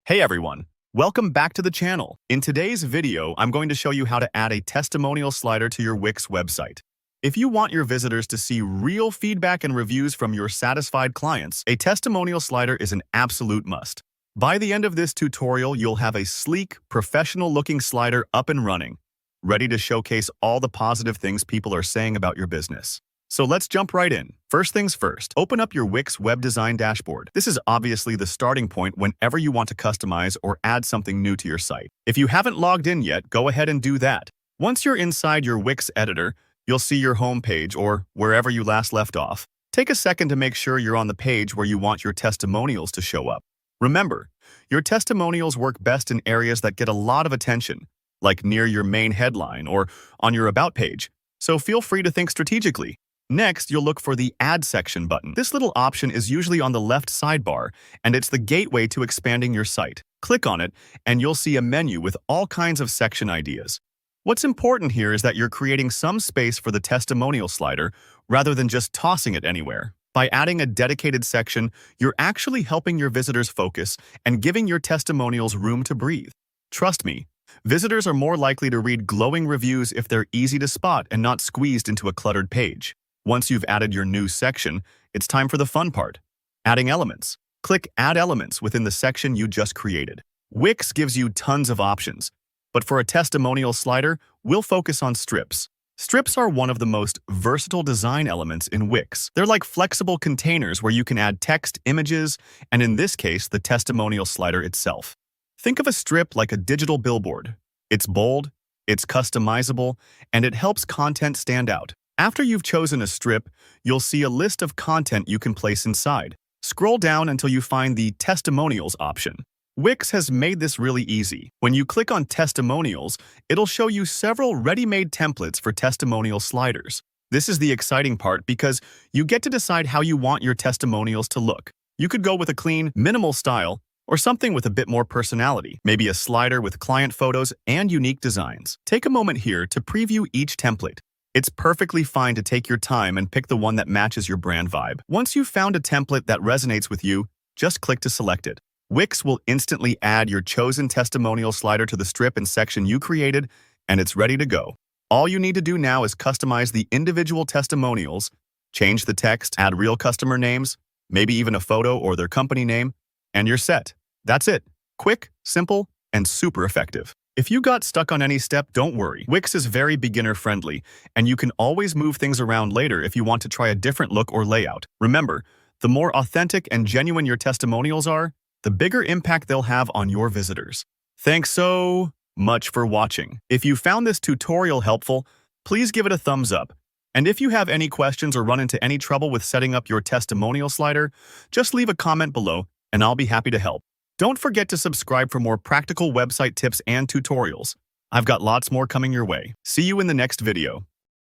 Hey everyone, welcome back to the channel. In today's video, I'm going to show you how to add a testimonial slider to your Wix website. If you want your visitors to see real feedback and reviews from your satisfied clients, a testimonial slider is an absolute must. By the end of this tutorial, you'll have a sleek, professional-looking slider up and running, ready to showcase all the positive things people are saying about your business. So let's jump right in. First things first, open up your Wix web design dashboard. This is obviously the starting point whenever you want to customize or add something new to your site. If you haven't logged in yet, go ahead and do that. Once you're inside your Wix editor, you'll see your home page or wherever you last left off. Take a second to make sure you're on the page where you want your testimonials to show up. Remember, your testimonials work best in areas that get a lot of attention, like near your main headline or on your About page, so feel free to think strategically. Next, you'll look for the Add Section button. This little option is usually on the left sidebar, and it's the gateway to expanding your site. Click on it, and you'll see a menu with all kinds of section ideas. What's important here is that you're creating some space for the testimonial slider rather than just tossing it anywhere. By adding a dedicated section, you're actually helping your visitors focus and giving your testimonials room to breathe. Trust me, visitors are more likely to read glowing reviews if they're easy to spot and not squeezed into a cluttered page. Once you've added your new section, it's time for the fun part, adding elements. Click Add Elements within the section you just created. Wix gives you tons of options, but for a testimonial slider, we'll focus on strips. Strips are one of the most versatile design elements in Wix. They're like flexible containers where you can add text, images, and in this case, the testimonial slider itself. Think of a strip like a digital billboard. It's bold, it's customizable, and it helps content stand out. After you've chosen a strip, you'll see a list of content you can place inside. Scroll down until you find the Testimonials option. Wix has made this really easy. When you click on Testimonials, it'll show you several ready-made templates for testimonial sliders. This is the exciting part because you get to decide how you want your testimonials to look. You could go with a clean, minimal style, or something with a bit more personality, maybe a slider with client photos and unique designs. Take a moment here to preview each template. It's perfectly fine to take your time and pick the one that matches your brand vibe. Once you've found a template that resonates with you, just click to select it. Wix will instantly add your chosen testimonial slider to the strip and section you created, and it's ready to go. All you need to do now is customize the individual testimonials, change the text, add real customer names, maybe even a photo or their company name, and you're set. That's it. Quick, simple, and super effective. If you got stuck on any step, don't worry. Wix is very beginner-friendly, and you can always move things around later if you want to try a different look or layout. Remember, the more authentic and genuine your testimonials are, the bigger impact they'll have on your visitors. Thanks so much for watching. If you found this tutorial helpful, please give it a thumbs up. And if you have any questions or run into any trouble with setting up your testimonial slider, just leave a comment below, and I'll be happy to help. Don't forget to subscribe for more practical website tips and tutorials. I've got lots more coming your way. See you in the next video.